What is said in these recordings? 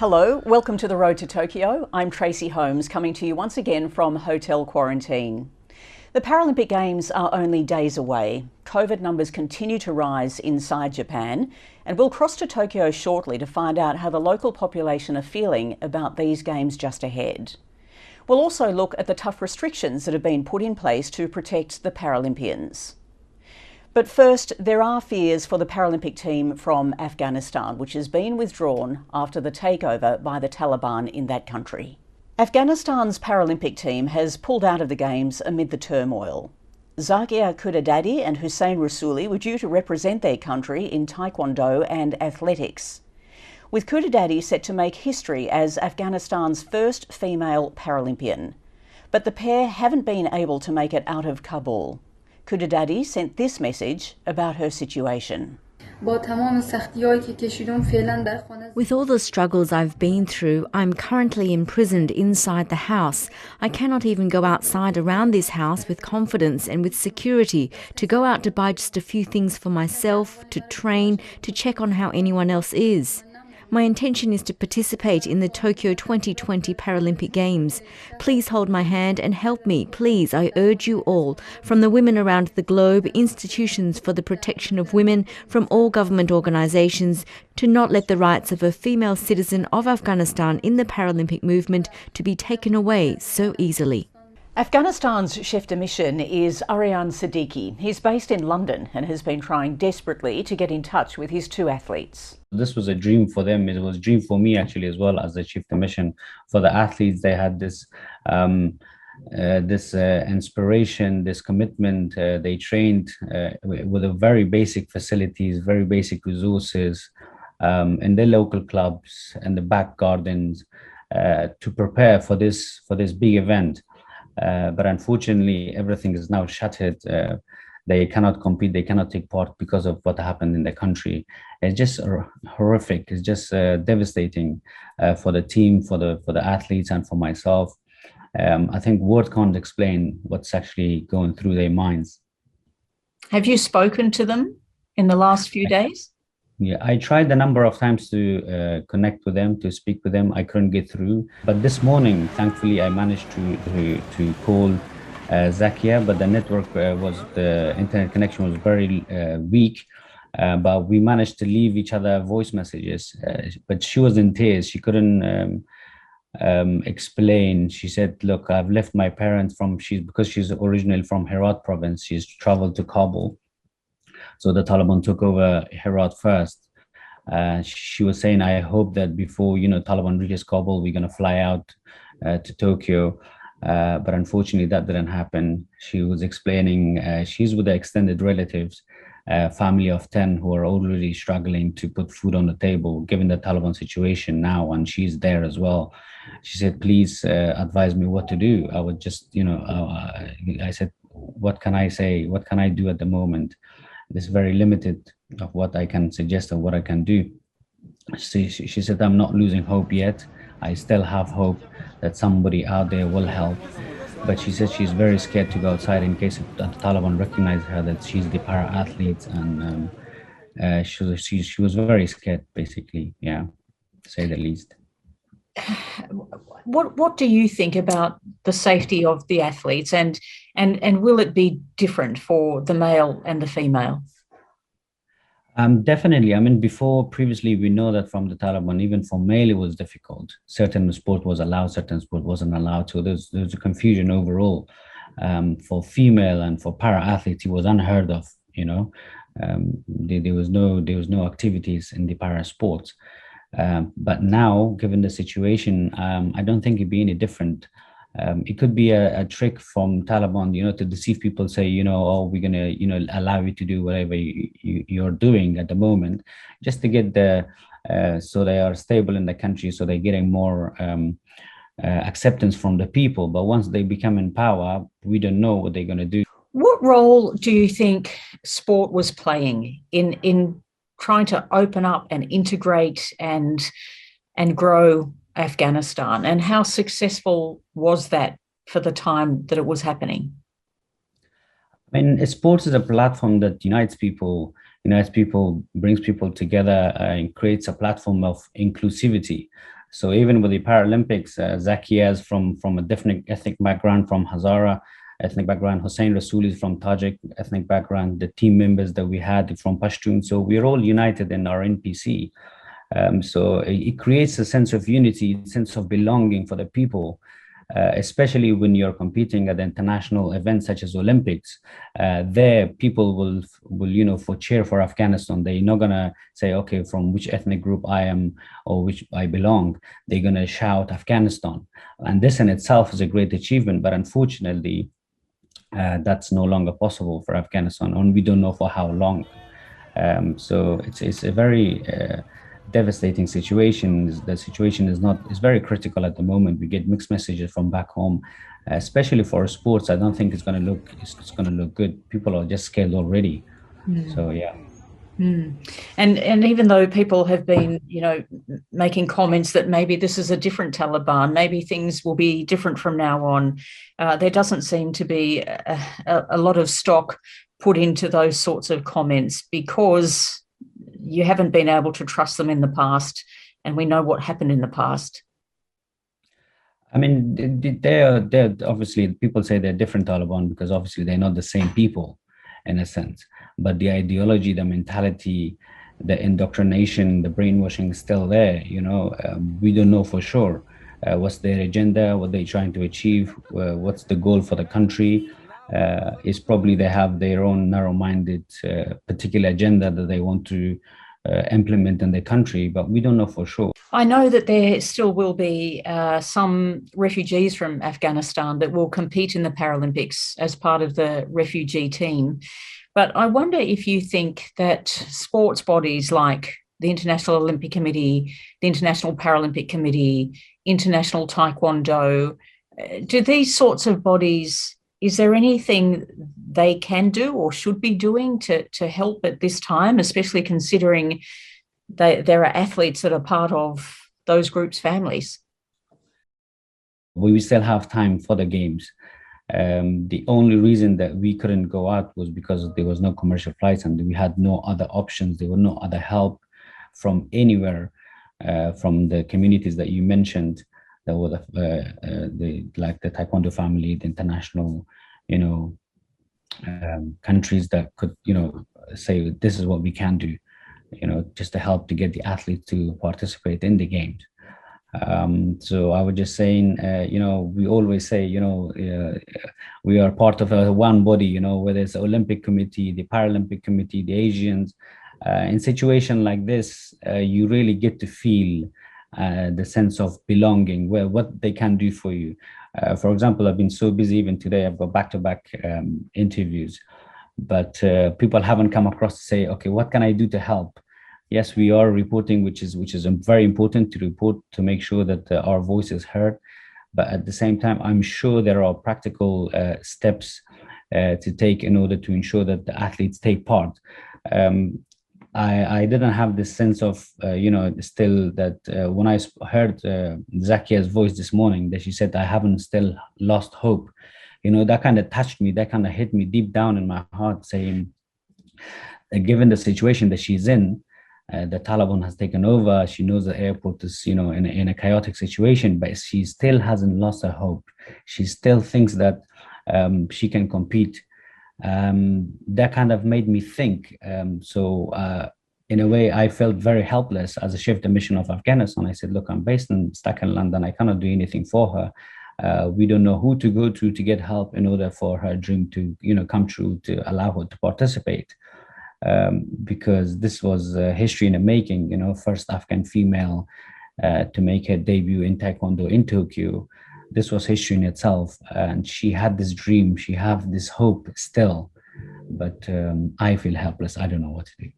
Hello, welcome to The Road to Tokyo. I'm Tracy Holmes, coming to you once again from Hotel Quarantine. The Paralympic Games are only days away. COVID numbers continue to rise inside Japan, and we'll cross to Tokyo shortly to find out how the local population are feeling about these games just ahead. We'll also look at the tough restrictions that have been put in place to protect the Paralympians. But first, there are fears for the Paralympic team from Afghanistan, which has been withdrawn after the takeover by the Taliban in that country. Afghanistan's Paralympic team has pulled out of the Games amid the turmoil. Zakia Khudadadi and Hussein Rasuli were due to represent their country in Taekwondo and athletics, with Khudadadi set to make history as Afghanistan's first female Paralympian. But the pair haven't been able to make it out of Kabul. Khudadadi sent this message about her situation. With all the struggles I've been through, I'm currently imprisoned inside the house. I cannot even go outside around this house with confidence and with security to go out to buy just a few things for myself, to train, to check on how anyone else is. My intention is to participate in the Tokyo 2020 Paralympic Games. Please hold my hand and help me, please, I urge you all, from the women around the globe, institutions for the protection of women, from all government organisations, to not let the rights of a female citizen of Afghanistan in the Paralympic movement to be taken away so easily. Afghanistan's chef de mission is Arian Siddiqui. He's based in London and has been trying desperately to get in touch with his two athletes. This was a dream for them. It was a dream for me actually as well as the chief de mission. For the athletes, they had this inspiration, this commitment. They trained with a very basic facilities, very basic resources in their local clubs and the back gardens to prepare for this big event. But unfortunately, everything is now shuttered. They cannot compete, they cannot take part because of what happened in the country. It's just horrific. It's just devastating for the team, for the athletes, and for myself. I think words can't explain what's actually going through their minds. Have you spoken to them in the last few days? Yeah, I tried a number of times to connect with them, to speak with them. I couldn't get through. But this morning, thankfully, I managed to call Zakia, but the network the internet connection was very weak. But we managed to leave each other voice messages. But she was in tears. She couldn't explain. She said, "Look, I've left my parents because she's originally from Herat province. She's traveled to Kabul. So the Taliban took over Herat first. She was saying, I hope that before, Taliban reaches Kabul, we're going to fly out to Tokyo. But unfortunately, that didn't happen. She was explaining she's with the extended relatives, family of 10 who are already struggling to put food on the table, given the Taliban situation now, and she's there as well. She said, please advise me what to do. I would just, I said, what can I say? What can I do at the moment? It's very limited of what I can suggest or what I can do. She said, I'm not losing hope yet. I still have hope that somebody out there will help. But she said she's very scared to go outside in case the Taliban recognize her that she's the para-athlete. And she was very scared, basically, yeah, to say the least. What do you think about the safety of the athletes, and will it be different for the male and the female? Definitely. I mean, previously, we know that from the Taliban, even for male, it was difficult. Certain sport was allowed, certain sport wasn't allowed. So there's a confusion overall. For female and for para-athletes, it was unheard of, there was no activities in the para sports. But now, given the situation, I don't think it'd be any different. It could be a trick from Taliban, to deceive people, say, oh, we're going to, allow you to do whatever you're doing at the moment, just to get so they are stable in the country, so they're getting more acceptance from the people. But once they become in power, we don't know what they're going to do. What role do you think sport was playing in trying to open up and integrate and grow Afghanistan, and how successful was that for the time that it was happening? I mean, sports is a platform that unites people, brings people together, and creates a platform of inclusivity. So even with the Paralympics, Zakia is from a different ethnic background, from Hazara ethnic background. Hussein Rasool is from Tajik ethnic background. The team members that we had from Pashtun. So we're all united in our NPC. So it creates a sense of unity, sense of belonging for the people. Especially when you're competing at international events such as Olympics, there people will for cheer for Afghanistan. They're not gonna say, okay, from which ethnic group I am or which I belong. They're gonna shout Afghanistan, and this in itself is a great achievement. But unfortunately, that's no longer possible for Afghanistan, and we don't know for how long. So it's a very devastating situation. The situation is very critical at the moment. We get mixed messages from back home, especially for sports. I don't think it's going to look good. People are just scared already. So yeah. And even though people have been, making comments that maybe this is a different Taliban, maybe things will be different from now on, there doesn't seem to be a lot of stock put into those sorts of comments, because you haven't been able to trust them in the past, and we know what happened in the past. I mean, they're obviously, people say they're different Taliban because obviously they're not the same people in a sense, but the ideology, the mentality, the indoctrination, the brainwashing is still there. We don't know for sure what's their agenda, what they're trying to achieve, what's the goal for the country. Is probably they have their own narrow-minded particular agenda that they want to implement in the country, but we don't know for sure. I know that there still will be some refugees from Afghanistan that will compete in the Paralympics as part of the refugee team. But I wonder if you think that sports bodies like the International Olympic Committee, the International Paralympic Committee, International Taekwondo, do these sorts of bodies, is there anything they can do or should be doing to help at this time, especially considering there are athletes that are part of those groups' families? We still have time for the games. The only reason that we couldn't go out was because there was no commercial flights and we had no other options. There were no other help from anywhere, from the communities that you mentioned. There were like the Taekwondo family, the international, countries that could, say this is what we can do, just to help to get the athletes to participate in the games. So I was just saying, we always say, we are part of one body, whether it's the Olympic Committee, the Paralympic Committee, the Asians. In situation like this, you really get to feel the sense of belonging, what they can do for you. For example, I've been so busy, even today, I've got back-to-back interviews, but people haven't come across to say, okay, what can I do to help? Yes, we are reporting, which is very important to report, to make sure that our voice is heard. But at the same time, I'm sure there are practical steps to take in order to ensure that the athletes take part. I didn't have this sense of, still that when I heard Zakia's voice this morning, that she said, I haven't still lost hope. That kind of touched me, that kind of hit me deep down in my heart, saying, given the situation that she's in, the Taliban has taken over. She knows the airport is, in a chaotic situation, but she still hasn't lost her hope. She still thinks that she can compete. That kind of made me think. So in a way, I felt very helpless as a chief de mission of Afghanistan. I said, look, I'm stuck in London. I cannot do anything for her. We don't know who to go to get help in order for her dream to, come true, to allow her to participate. Because this was history in the making, first Afghan female to make her debut in Taekwondo in Tokyo. This was history in itself, and she had this dream, she had this hope still, but I feel helpless. I don't know what to do.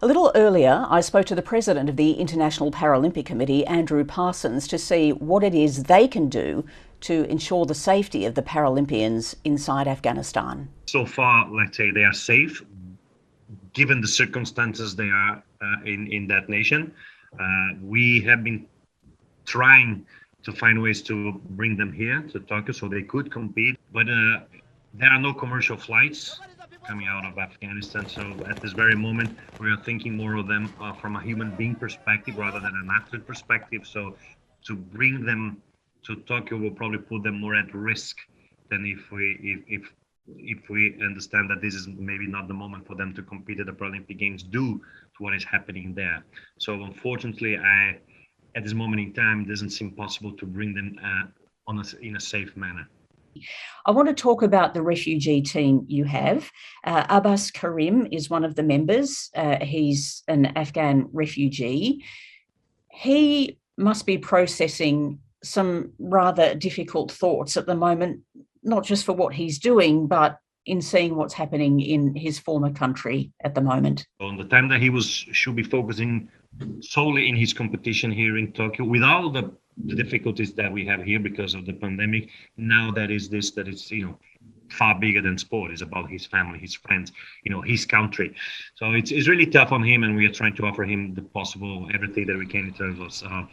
A little earlier, I spoke to the president of the International Paralympic Committee, Andrew Parsons, to see what it is they can do to ensure the safety of the Paralympians inside Afghanistan. So far, let's say they are safe, given the circumstances they are in that nation. We have been trying to find ways to bring them here to Tokyo so they could compete, but there are no commercial flights coming out of Afghanistan. So at this very moment, we are thinking more of them from a human being perspective rather than an athlete perspective. So to bring them to Tokyo will probably put them more at risk than if we understand that this is maybe not the moment for them to compete at the Paralympic Games due to what is happening there. So unfortunately, at this moment in time, it doesn't seem possible to bring them in a safe manner. I want to talk about the refugee team you have. Abbas Karim is one of the members. He's an Afghan refugee. He must be processing some rather difficult thoughts at the moment, not just for what he's doing, but in seeing what's happening in his former country at the moment. On the time that he should be focusing solely in his competition here in Tokyo, with all the difficulties that we have here because of the pandemic, now that it's far bigger than sport. It's about his family, his friends, his country. So it's really tough on him, and we are trying to offer him the possible everything that we can in terms of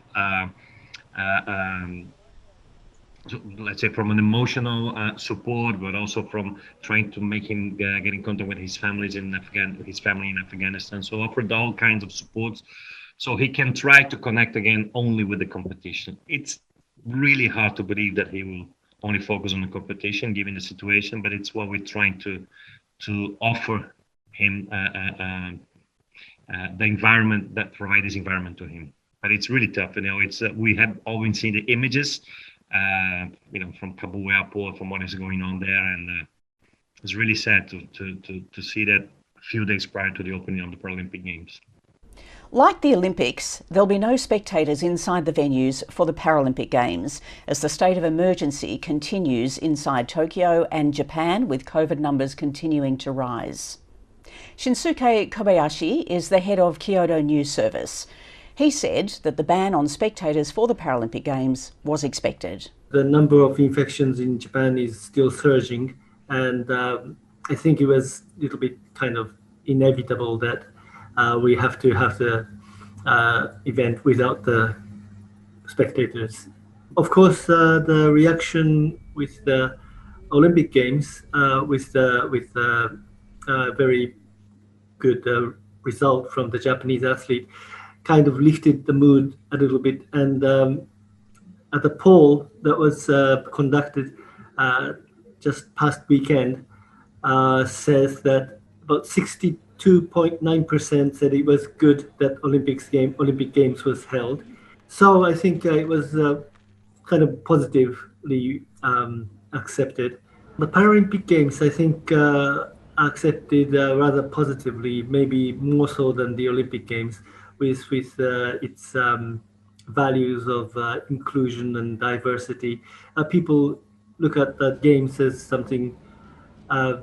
let's say from an emotional support, but also from trying to make him get in contact with his family in Afghanistan. So offered all kinds of supports so he can try to connect again only with the competition. It's really hard to believe that he will only focus on the competition given the situation, but it's what we're trying to offer him the environment that provide this environment to him. But it's really tough. It's we have always seen the images from Kabul airport, from what is going on there, and it's really sad to see that a few days prior to the opening of the Paralympic Games. Like the Olympics, there'll be no spectators inside the venues for the Paralympic Games as the state of emergency continues inside Tokyo and Japan, with COVID numbers continuing to rise. Shinsuke Kobayashi is the head of Kyoto News Service. He said that the ban on spectators for the Paralympic Games was expected. The number of infections in Japan is still surging, and I think it was a little bit kind of inevitable that we have to have the event without the spectators. Of course, the reaction with the Olympic Games, with the very good result from the Japanese athlete, kind of lifted the mood a little bit. And at the poll that was conducted just past weekend says that about 62.9% said it was good that Olympic Games was held. So I think it was kind of positively accepted. The Paralympic Games, I think, accepted rather positively, maybe more so than the Olympic Games, with its values of inclusion and diversity. People look at the games as something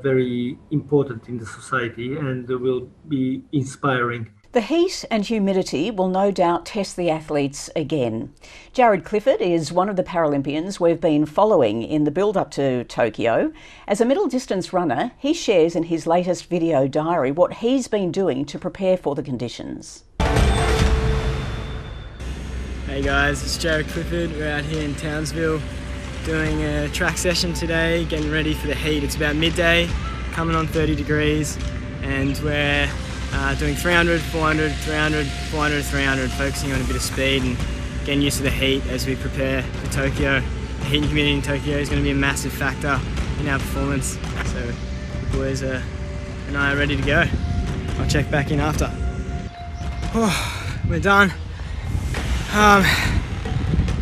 very important in the society and will be inspiring. The heat and humidity will no doubt test the athletes again. Jared Clifford is one of the Paralympians we've been following in the build-up to Tokyo. As a middle distance runner, he shares in his latest video diary what he's been doing to prepare for the conditions. Hey guys, it's Jared Clifford. We're out here in Townsville doing a track session today, getting ready for the heat. It's about midday, coming on 30 degrees, and we're doing 300, 400, 300, 400, 300, focusing on a bit of speed and getting used to the heat as we prepare for Tokyo. The heat and humidity in Tokyo is going to be a massive factor in our performance, so the boys and I are ready to go. I'll check back in after. We're done.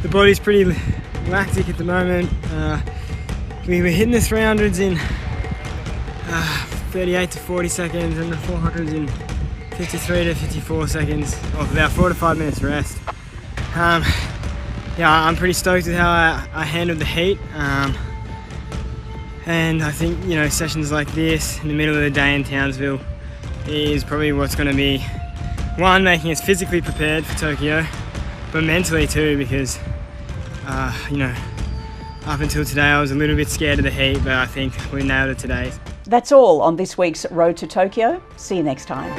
The body's pretty lactic at the moment. We were hitting the 300s in 38 to 40 seconds and the 400s in 53 to 54 seconds, off about 4 to 5 minutes rest. Yeah, I'm pretty stoked with how I handled the heat. And I think, sessions like this in the middle of the day in Townsville is probably what's going to be, one, making us physically prepared for Tokyo, but mentally too, because up until today I was a little bit scared of the heat, but I think we nailed it today. That's all on this week's Road to Tokyo. See you next time.